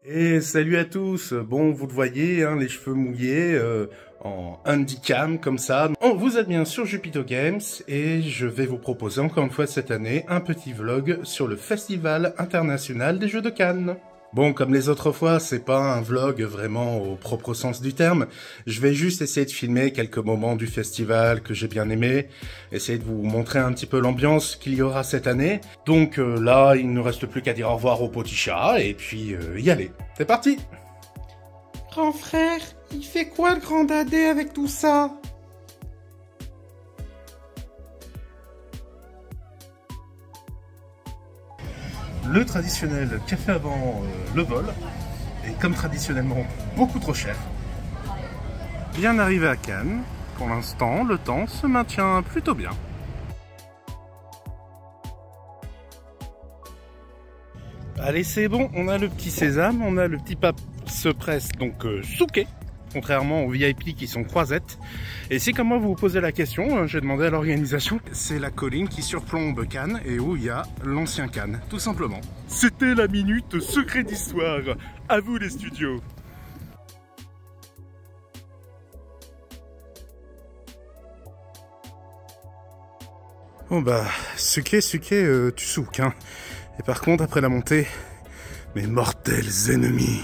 Et salut à tous. Bon, vous le voyez, hein, les cheveux mouillés, en handycam comme ça. Vous êtes bien sur Jupito Games et je vais vous proposer encore une fois cette année un petit vlog sur le Festival international des Jeux de Cannes. Bon, comme les autres fois, c'est pas un vlog vraiment au propre sens du terme. Je vais juste essayer de filmer quelques moments du festival que j'ai bien aimé, essayer de vous montrer un petit peu l'ambiance qu'il y aura cette année. Donc là, il ne reste plus qu'à dire au revoir au petit chat et puis y aller. C'est parti! Grand frère, il fait quoi le grand dadé avec tout ça? Le traditionnel café avant le vol est comme traditionnellement beaucoup trop cher. Bien arrivé à Cannes, pour l'instant le temps se maintient plutôt bien. Allez, c'est bon, on a le petit sésame, on a le petit pape se presse donc souquet, contrairement aux VIP qui sont croisettes. Et si comme moi vous vous posez la question, j'ai demandé à l'organisation, c'est la colline qui surplombe Cannes et où il y a l'ancien Cannes, tout simplement. C'était la minute secret d'histoire, à vous les studios. Bon bah, suqué, tu souques, hein. Et par contre, après la montée, mes mortels ennemis.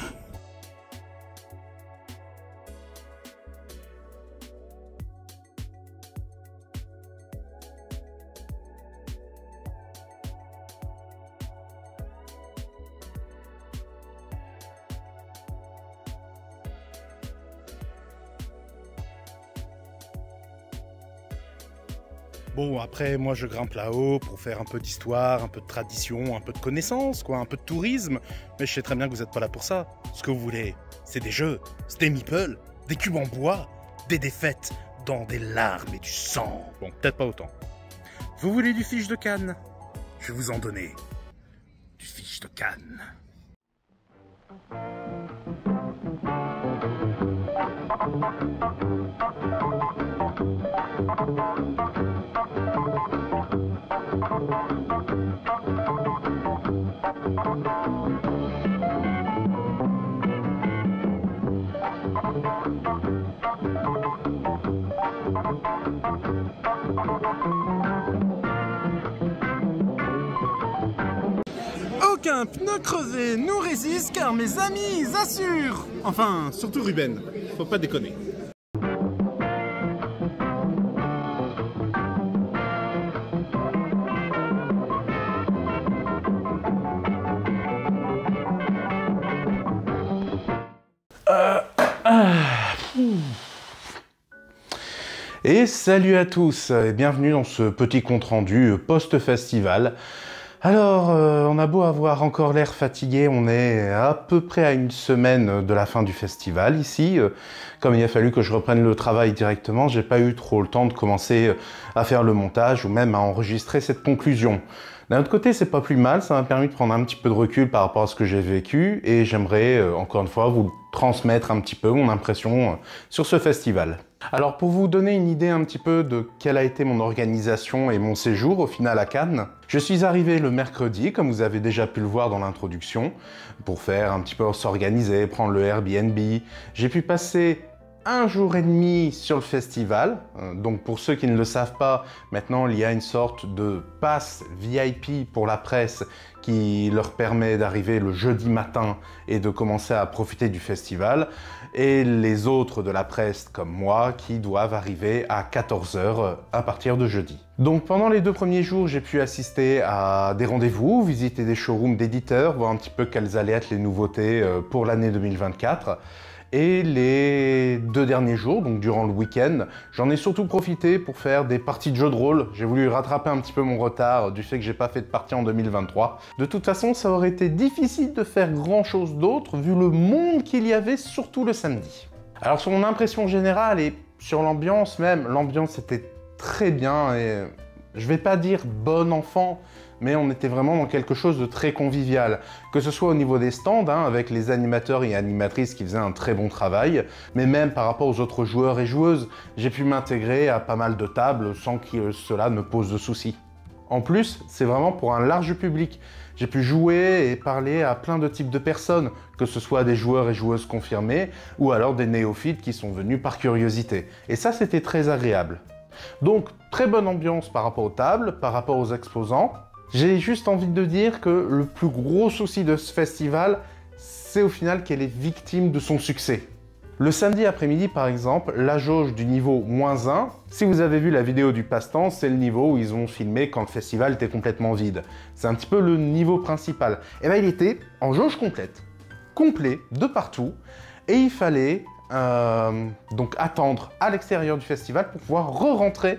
Bon, après, moi, je grimpe là-haut pour faire un peu d'histoire, un peu de tradition, un peu de connaissance, quoi, un peu de tourisme. Mais je sais très bien que vous n'êtes pas là pour ça. Ce que vous voulez, c'est des jeux, c'est des meeples, des cubes en bois, des défaites dans des larmes et du sang. Bon, peut-être pas autant. Vous voulez du fiche de Cannes? Je vais vous en donner. Du fiche de Cannes. Aucun pneu crevé nous résiste car mes amis assurent. Enfin, surtout Ruben, faut pas déconner. Et salut à tous et bienvenue dans ce petit compte-rendu post-festival. Alors, on a beau avoir encore l'air fatigué, on est à peu près à une semaine de la fin du festival ici. Comme il a fallu que je reprenne le travail directement, j'ai pas eu trop le temps de commencer à faire le montage ou même à enregistrer cette conclusion. D'un autre côté, c'est pas plus mal, ça m'a permis de prendre un petit peu de recul par rapport à ce que j'ai vécu et j'aimerais, encore une fois, vous transmettre un petit peu mon impression sur ce festival. Alors pour vous donner une idée un petit peu de quelle a été mon organisation et mon séjour au final à Cannes, je suis arrivé le mercredi, comme vous avez déjà pu le voir dans l'introduction, pour faire un petit peu s'organiser, prendre le Airbnb. J'ai pu passer 1 jour et demi sur le festival. Donc pour ceux qui ne le savent pas, maintenant il y a une sorte de pass VIP pour la presse qui leur permet d'arriver le jeudi matin et de commencer à profiter du festival. Et les autres de la presse comme moi qui doivent arriver à 14 h à partir de jeudi. Donc pendant les 2 premiers jours, j'ai pu assister à des rendez-vous, visiter des showrooms d'éditeurs, voir un petit peu quelles allaient être les nouveautés pour l'année 2024. Et les 2 derniers jours, donc durant le week-end, j'en ai surtout profité pour faire des parties de jeux de rôle. J'ai voulu rattraper un petit peu mon retard du fait que j'ai pas fait de partie en 2023. De toute façon, ça aurait été difficile de faire grand chose d'autre vu le monde qu'il y avait, surtout le samedi. Alors sur mon impression générale et sur l'ambiance même, l'ambiance était très bien et je vais pas dire bon enfant, mais on était vraiment dans quelque chose de très convivial. Que ce soit au niveau des stands, hein, avec les animateurs et animatrices qui faisaient un très bon travail, mais même par rapport aux autres joueurs et joueuses, j'ai pu m'intégrer à pas mal de tables sans que cela ne pose de soucis. En plus, c'est vraiment pour un large public. J'ai pu jouer et parler à plein de types de personnes, que ce soit des joueurs et joueuses confirmés, ou alors des néophytes qui sont venus par curiosité. Et ça, c'était très agréable. Donc, très bonne ambiance par rapport aux tables, par rapport aux exposants. J'ai juste envie de dire que le plus gros souci de ce festival, c'est au final qu'elle est victime de son succès. Le samedi après-midi, par exemple, la jauge du niveau -1, si vous avez vu la vidéo du passe-temps, c'est le niveau où ils ont filmé quand le festival était complètement vide. C'est un petit peu le niveau principal. Et bien, il était en jauge complète, complet, de partout, et il fallait donc attendre à l'extérieur du festival pour pouvoir re-rentrer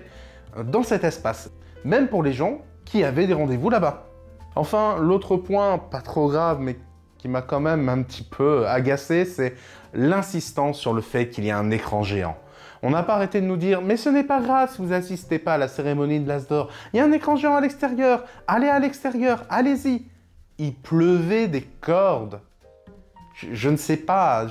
dans cet espace, même pour les gens qui avaient des rendez-vous là-bas. Enfin, l'autre point, pas trop grave, mais qui m'a quand même un petit peu agacé, c'est l'insistance sur le fait qu'il y a un écran géant. On n'a pas arrêté de nous dire « Mais ce n'est pas grave si vous n'assistez pas à la cérémonie de l'As d'Or. Il y a un écran géant à l'extérieur. Allez à l'extérieur, allez-y !» Il pleuvait des cordes. Je ne sais pas.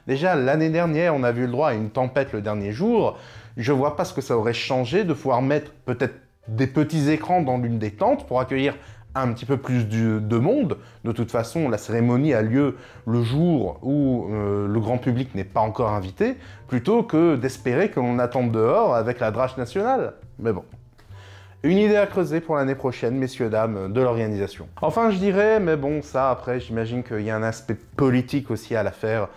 Déjà, l'année dernière, on a eu le droit à une tempête le dernier jour. Je ne vois pas ce que ça aurait changé de pouvoir mettre peut-être des petits écrans dans l'une des tentes pour accueillir un petit peu plus de monde. De toute façon, la cérémonie a lieu le jour où le grand public n'est pas encore invité, plutôt que d'espérer que l'on attende dehors avec la drache nationale. Mais bon. Une idée à creuser pour l'année prochaine, messieurs, dames, de l'organisation. Enfin, je dirais, mais bon, ça, après, j'imagine qu'il y a un aspect politique aussi à l'affaire.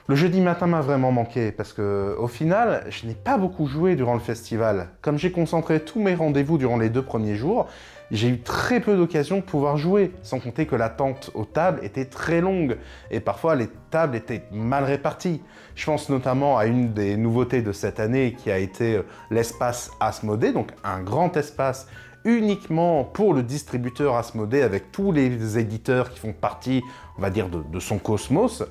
Le jeudi matin m'a vraiment manqué, parce que, au final, je n'ai pas beaucoup joué durant le festival. Comme j'ai concentré tous mes rendez-vous durant les 2 premiers jours, j'ai eu très peu d'occasions de pouvoir jouer, sans compter que l'attente aux tables était très longue, et parfois les tables étaient mal réparties. Je pense notamment à une des nouveautés de cette année qui a été l'espace Asmodée, donc un grand espace uniquement pour le distributeur Asmodée avec tous les éditeurs qui font partie, on va dire, de son cosmos.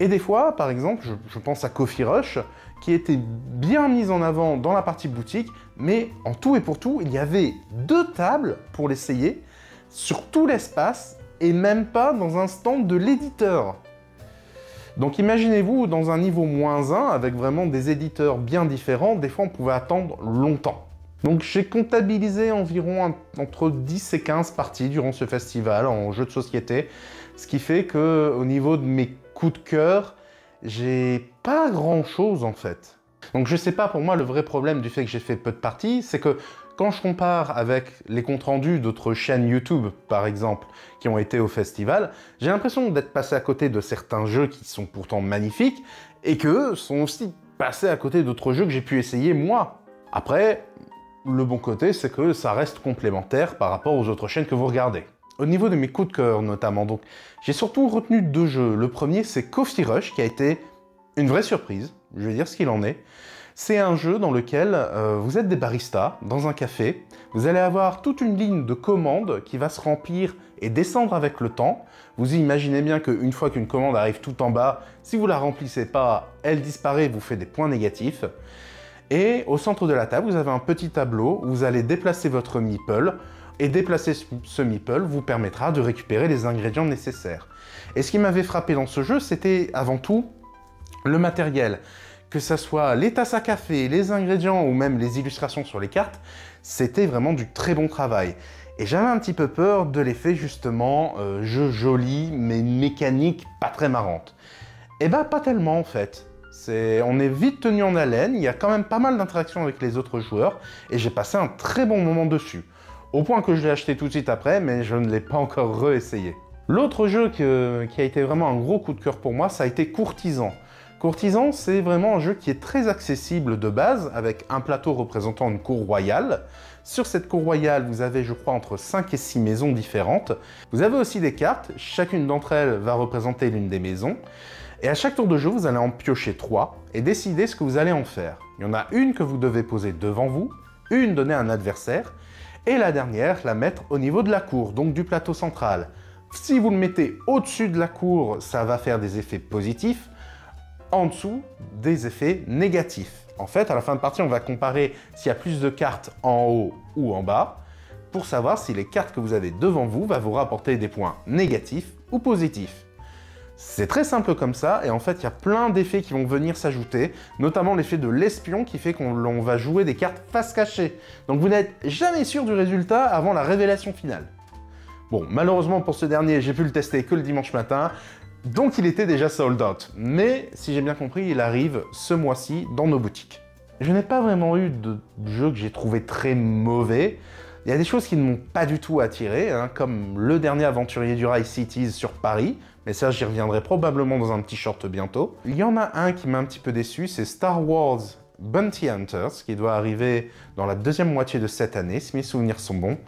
Et des fois, par exemple, je pense à Coffee Rush, qui était bien mise en avant dans la partie boutique, mais en tout et pour tout, il y avait 2 tables pour l'essayer, sur tout l'espace, et même pas dans un stand de l'éditeur. Donc imaginez-vous, dans un niveau -1, avec vraiment des éditeurs bien différents, des fois on pouvait attendre longtemps. Donc j'ai comptabilisé environ entre 10 et 15 parties durant ce festival en jeu de société, ce qui fait qu'au niveau de mes coups de cœur, j'ai pas grand-chose en fait. Donc je sais pas, pour moi le vrai problème du fait que j'ai fait peu de parties, c'est que quand je compare avec les comptes rendus d'autres chaînes YouTube, par exemple, qui ont été au festival, j'ai l'impression d'être passé à côté de certains jeux qui sont pourtant magnifiques, et qu'eux sont aussi passés à côté d'autres jeux que j'ai pu essayer moi. Après, le bon côté, c'est que ça reste complémentaire par rapport aux autres chaînes que vous regardez. Au niveau de mes coups de cœur notamment, donc, j'ai surtout retenu 2 jeux. Le premier, c'est Coffee Rush, qui a été une vraie surprise, je vais dire ce qu'il en est. C'est un jeu dans lequel vous êtes des baristas dans un café. Vous allez avoir toute une ligne de commandes qui va se remplir et descendre avec le temps. Vous imaginez bien qu'une fois qu'une commande arrive tout en bas, si vous la remplissez pas, elle disparaît, vous fait des points négatifs. Et au centre de la table, vous avez un petit tableau où vous allez déplacer votre meeple. Et déplacer ce meeple vous permettra de récupérer les ingrédients nécessaires. Et ce qui m'avait frappé dans ce jeu, c'était avant tout le matériel. Que ce soit les tasses à café, les ingrédients ou même les illustrations sur les cartes, c'était vraiment du très bon travail. Et j'avais un petit peu peur de l'effet justement jeu joli mais une mécanique pas très marrante. Et bah pas tellement en fait. On est vite tenu en haleine, il y a quand même pas mal d'interactions avec les autres joueurs et j'ai passé un très bon moment dessus. Au point que je l'ai acheté tout de suite après, mais je ne l'ai pas encore réessayé. L'autre jeu qui a été vraiment un gros coup de cœur pour moi, ça a été Courtisan. Courtisan, c'est vraiment un jeu qui est très accessible de base, avec un plateau représentant une cour royale. Sur cette cour royale, vous avez, je crois, entre 5 et 6 maisons différentes. Vous avez aussi des cartes, chacune d'entre elles va représenter l'une des maisons. Et à chaque tour de jeu, vous allez en piocher 3 et décider ce que vous allez en faire. Il y en a une que vous devez poser devant vous, une donnée à un adversaire, et la dernière, la mettre au niveau de la cour, donc du plateau central. Si vous le mettez au-dessus de la cour, ça va faire des effets positifs. En dessous, des effets négatifs. En fait, à la fin de partie, on va comparer s'il y a plus de cartes en haut ou en bas, pour savoir si les cartes que vous avez devant vous va vous rapporter des points négatifs ou positifs. C'est très simple comme ça, et en fait, il y a plein d'effets qui vont venir s'ajouter, notamment l'effet de l'espion qui fait qu'on va jouer des cartes face cachée. Donc vous n'êtes jamais sûr du résultat avant la révélation finale. Bon, malheureusement pour ce dernier, j'ai pu le tester que le dimanche matin, donc il était déjà sold out. Mais, si j'ai bien compris, il arrive ce mois-ci dans nos boutiques. Je n'ai pas vraiment eu de jeu que j'ai trouvé très mauvais. Il y a des choses qui ne m'ont pas du tout attiré, hein, comme le dernier aventurier du rail Cities sur Paris, mais ça j'y reviendrai probablement dans un petit short bientôt. Il y en a un qui m'a un petit peu déçu, c'est Star Wars Bounty Hunters, qui doit arriver dans la deuxième moitié de cette année, si mes souvenirs sont bons,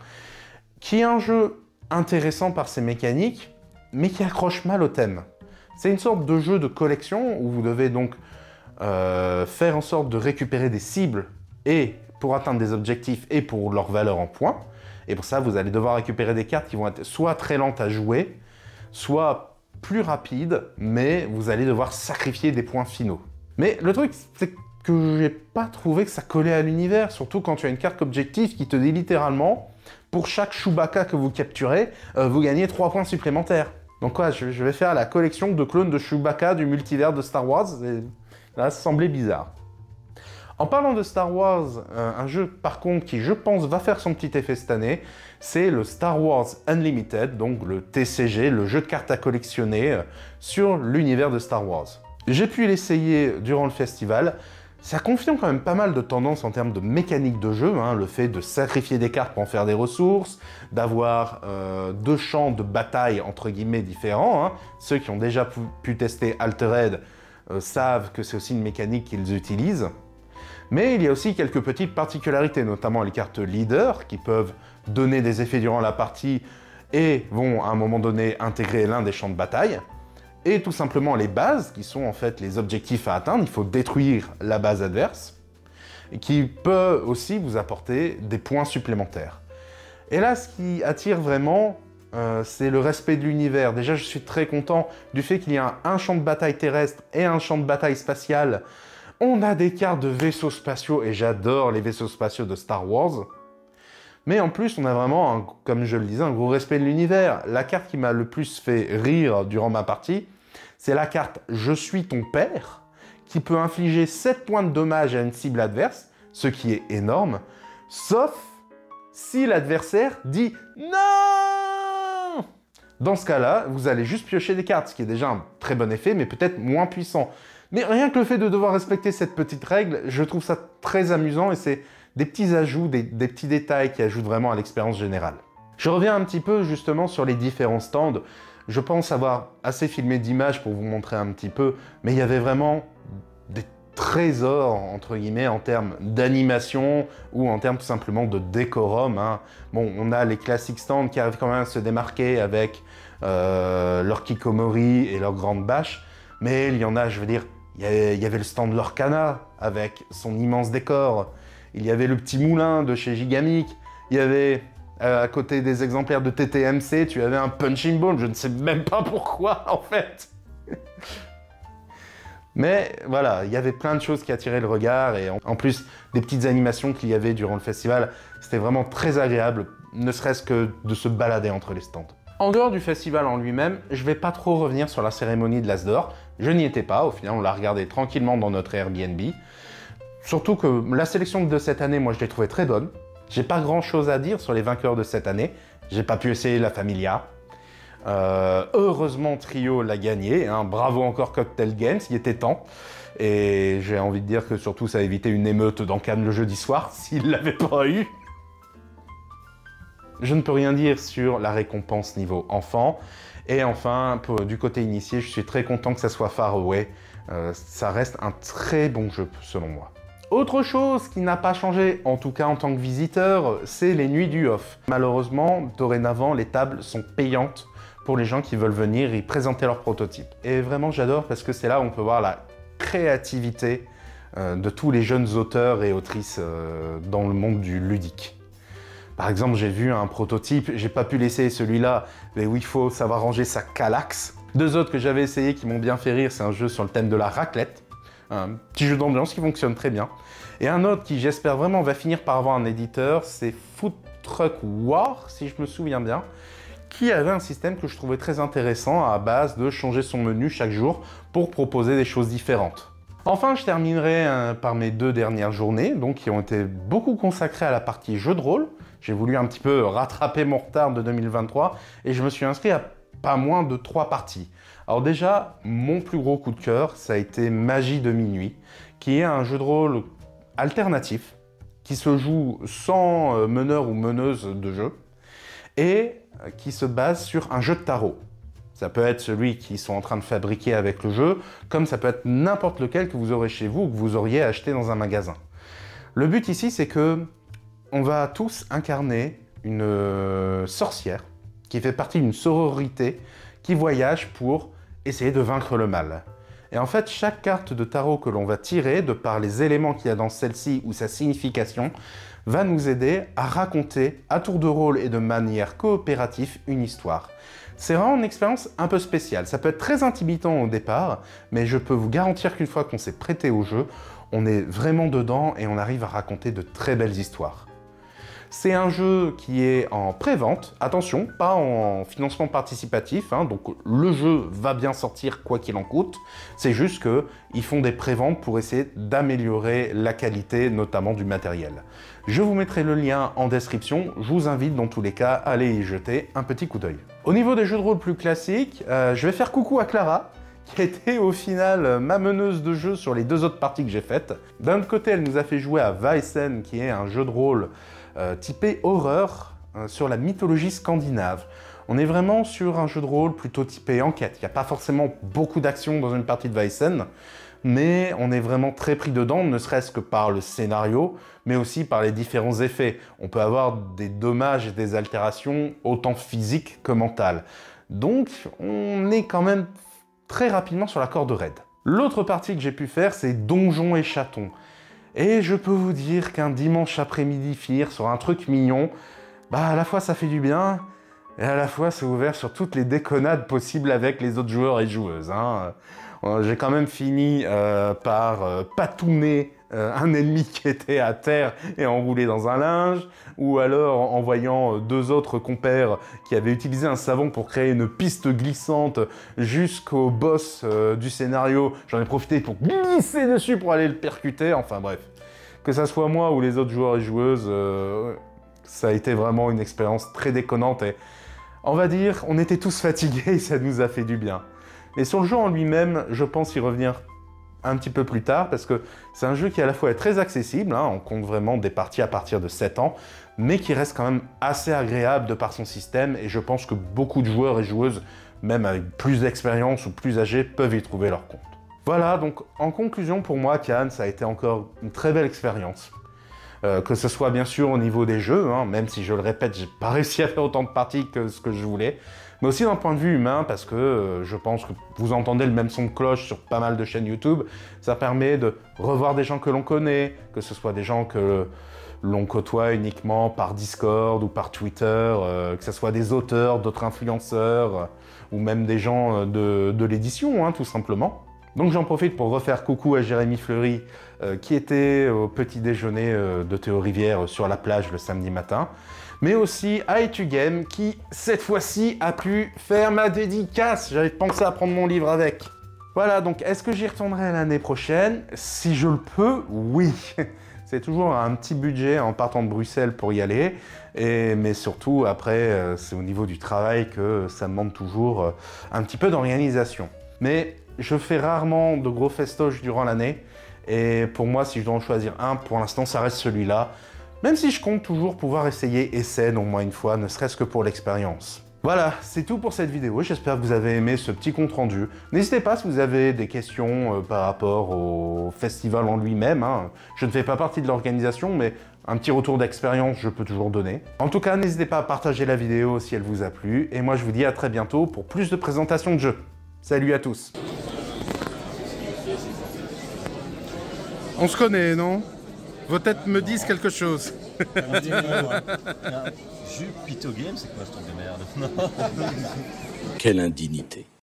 qui est un jeu intéressant par ses mécaniques, mais qui accroche mal au thème. C'est une sorte de jeu de collection où vous devez donc faire en sorte de récupérer des cibles et pour atteindre des objectifs et pour leur valeur en points. Et pour ça, vous allez devoir récupérer des cartes qui vont être soit très lentes à jouer, soit plus rapides, mais vous allez devoir sacrifier des points finaux. Mais le truc, c'est que j'ai pas trouvé que ça collait à l'univers, surtout quand tu as une carte objectif qui te dit littéralement, pour chaque Chewbacca que vous capturez, vous gagnez 3 points supplémentaires. Donc quoi, je vais faire la collection de clones de Chewbacca du multivers de Star Wars, et là, ça semblait bizarre. En parlant de Star Wars, un jeu par contre qui je pense va faire son petit effet cette année, c'est le Star Wars Unlimited, donc le TCG, le jeu de cartes à collectionner sur l'univers de Star Wars. J'ai pu l'essayer durant le festival, ça confirme quand même pas mal de tendances en termes de mécanique de jeu, hein, le fait de sacrifier des cartes pour en faire des ressources, d'avoir 2 champs de bataille entre guillemets différents, hein. Ceux qui ont déjà pu tester Altered savent que c'est aussi une mécanique qu'ils utilisent. Mais il y a aussi quelques petites particularités, notamment les cartes leader qui peuvent donner des effets durant la partie et vont à un moment donné intégrer l'un des champs de bataille. Et tout simplement les bases, qui sont en fait les objectifs à atteindre, il faut détruire la base adverse, et qui peut aussi vous apporter des points supplémentaires. Et là, ce qui attire vraiment, c'est le respect de l'univers. Déjà, je suis très content du fait qu'il y a un champ de bataille terrestre et un champ de bataille spatial. On a des cartes de vaisseaux spatiaux, et j'adore les vaisseaux spatiaux de Star Wars. Mais en plus, on a vraiment, comme je le disais, un gros respect de l'univers. La carte qui m'a le plus fait rire durant ma partie, c'est la carte « Je suis ton père », qui peut infliger 7 points de dommage à une cible adverse, ce qui est énorme, sauf si l'adversaire dit « Non !» Dans ce cas-là, vous allez juste piocher des cartes, ce qui est déjà un très bon effet, mais peut-être moins puissant. Mais rien que le fait de devoir respecter cette petite règle, je trouve ça très amusant et c'est des petits ajouts, des petits détails qui ajoutent vraiment à l'expérience générale. Je reviens un petit peu justement sur les différents stands. Je pense avoir assez filmé d'images pour vous montrer un petit peu, mais il y avait vraiment des trésors, entre guillemets, en termes d'animation ou en termes tout simplement de décorum, hein. Bon, on a les classiques stands qui arrivent quand même à se démarquer avec leur Kikomori et leur grande bâche, mais il y en a, je veux dire, il y avait le stand de Lorcana avec son immense décor. Il y avait le petit moulin de chez Gigamic. Il y avait, à côté des exemplaires de TTMC, tu avais un Punching Ball. Je ne sais même pas pourquoi, en fait. Mais voilà, il y avait plein de choses qui attiraient le regard. Et en plus, des petites animations qu'il y avait durant le festival. C'était vraiment très agréable, ne serait-ce que de se balader entre les stands. En dehors du festival en lui-même, je ne vais pas trop revenir sur la cérémonie de l'As d'Or. Je n'y étais pas, au final on l'a regardé tranquillement dans notre Airbnb. Surtout que la sélection de cette année, moi je l'ai trouvée très bonne. J'ai pas grand chose à dire sur les vainqueurs de cette année. J'ai pas pu essayer la Familia. Heureusement Trio l'a gagné, hein. Bravo encore Cocktail Games, il était temps. Et j'ai envie de dire que surtout ça a évité une émeute dans Cannes le jeudi soir, s'il l'avait pas eu. Je ne peux rien dire sur la récompense niveau enfant. Et enfin, du côté initié, je suis très content que ça soit Far Away. Ça reste un très bon jeu, selon moi. Autre chose qui n'a pas changé, en tout cas en tant que visiteur, c'est les nuits du off. Malheureusement, dorénavant, les tables sont payantes pour les gens qui veulent venir y présenter leurs prototypes. Et vraiment, j'adore parce que c'est là où on peut voir la créativité de tous les jeunes auteurs et autrices dans le monde du ludique. Par exemple, j'ai vu un prototype, j'ai pas pu l'essayer celui-là, mais où il faut savoir ranger sa Kallax. 2 autres que j'avais essayé qui m'ont bien fait rire, c'est un jeu sur le thème de la raclette. Un petit jeu d'ambiance qui fonctionne très bien. Et un autre qui, j'espère vraiment, va finir par avoir un éditeur, c'est Food Truck War, si je me souviens bien, qui avait un système que je trouvais très intéressant à base de changer son menu chaque jour pour proposer des choses différentes. Enfin, je terminerai par mes 2 dernières journées, donc qui ont été beaucoup consacrées à la partie jeu de rôle. j'ai voulu un petit peu rattraper mon retard de 2023 et je me suis inscrit à pas moins de 3 parties. Alors déjà, mon plus gros coup de cœur, ça a été Magie de minuit, qui est un jeu de rôle alternatif, qui se joue sans meneur ou meneuse de jeu, et qui se base sur un jeu de tarot. Ça peut être celui qu'ils sont en train de fabriquer avec le jeu, comme ça peut être n'importe lequel que vous aurez chez vous ou que vous auriez acheté dans un magasin. Le but ici, c'est que on va tous incarner une sorcière qui fait partie d'une sororité qui voyage pour essayer de vaincre le mal. Et en fait, chaque carte de tarot que l'on va tirer, de par les éléments qu'il y a dans celle-ci ou sa signification, va nous aider à raconter à tour de rôle et de manière coopérative une histoire. C'est vraiment une expérience un peu spéciale. Ça peut être très intimidant au départ, mais je peux vous garantir qu'une fois qu'on s'est prêté au jeu, on est vraiment dedans et on arrive à raconter de très belles histoires. C'est un jeu qui est en pré-vente, attention, pas en financement participatif, hein, donc le jeu va bien sortir quoi qu'il en coûte, c'est juste qu'ils font des pré-ventes pour essayer d'améliorer la qualité, notamment du matériel. Je vous mettrai le lien en description, je vous invite dans tous les cas à aller y jeter un petit coup d'œil. Au niveau des jeux de rôle plus classiques, je vais faire coucou à Clara, qui a été au final ma meneuse de jeu sur les 2 autres parties que j'ai faites. D'un autre côté, elle nous a fait jouer à Weissen, qui est un jeu de rôle typé horreur sur la mythologie scandinave. On est vraiment sur un jeu de rôle plutôt typé enquête. Il n'y a pas forcément beaucoup d'action dans une partie de Weissen, mais on est vraiment très pris dedans, ne serait-ce que par le scénario, mais aussi par les différents effets. On peut avoir des dommages et des altérations autant physiques que mentales. Donc, on est quand même très rapidement sur la corde raide. L'autre partie que j'ai pu faire, c'est Donjons et Chatons. Et je peux vous dire qu'un dimanche après-midi finir sur un truc mignon, bah à la fois ça fait du bien, et à la fois c'est ouvert sur toutes les déconnades possibles avec les autres joueurs et joueuses. Hein. J'ai quand même fini par patouner un ennemi qui était à terre et enroulé dans un linge, ou alors en voyant 2 autres compères qui avaient utilisé un savon pour créer une piste glissante jusqu'au boss du scénario. J'en ai profité pour glisser dessus pour aller le percuter, enfin bref. Que ça soit moi ou les autres joueurs et joueuses, ça a été vraiment une expérience très déconnante et on va dire, on était tous fatigués et ça nous a fait du bien. Et sur le jeu en lui-même, je pense y revenir un petit peu plus tard, parce que c'est un jeu qui à la fois est très accessible, hein, on compte vraiment des parties à partir de 7 ans, mais qui reste quand même assez agréable de par son système, et je pense que beaucoup de joueurs et joueuses, même avec plus d'expérience ou plus âgés, peuvent y trouver leur compte. Voilà, donc en conclusion, pour moi, Cannes, ça a été encore une très belle expérience. Que ce soit bien sûr au niveau des jeux, hein, même si je le répète, j'ai pas réussi à faire autant de parties que ce que je voulais, mais aussi d'un point de vue humain, parce que je pense que vous entendez le même son de cloche sur pas mal de chaînes YouTube, ça permet de revoir des gens que l'on connaît, que ce soit des gens que l'on côtoie uniquement par Discord ou par Twitter, que ce soit des auteurs, d'autres influenceurs, ou même des gens de l'édition, hein, tout simplement. Donc j'en profite pour refaire coucou à Jérémy Fleury, qui était au petit déjeuner de Théo Rivière sur la plage le samedi matin, mais aussi à Etugame, qui cette fois-ci a pu faire ma dédicace. J'avais pensé à prendre mon livre avec. Voilà, donc est-ce que j'y retournerai l'année prochaine? Si je le peux, oui. C'est toujours un petit budget en partant de Bruxelles pour y aller, mais surtout après, c'est au niveau du travail que ça demande toujours un petit peu d'organisation. Mais je fais rarement de gros festoches durant l'année, et pour moi, si je dois en choisir un, pour l'instant, ça reste celui-là. Même si je compte toujours pouvoir essayer Essen au moins une fois, ne serait-ce que pour l'expérience. Voilà, c'est tout pour cette vidéo. J'espère que vous avez aimé ce petit compte-rendu. N'hésitez pas si vous avez des questions par rapport au festival en lui-même. Hein. Je ne fais pas partie de l'organisation, mais un petit retour d'expérience, je peux toujours donner. En tout cas, n'hésitez pas à partager la vidéo si elle vous a plu. Et moi, je vous dis à très bientôt pour plus de présentations de jeux. Salut à tous. On se connaît, non? Vos têtes me disent quelque chose. Jupito Game, c'est quoi ce truc de merde? Quelle indignité.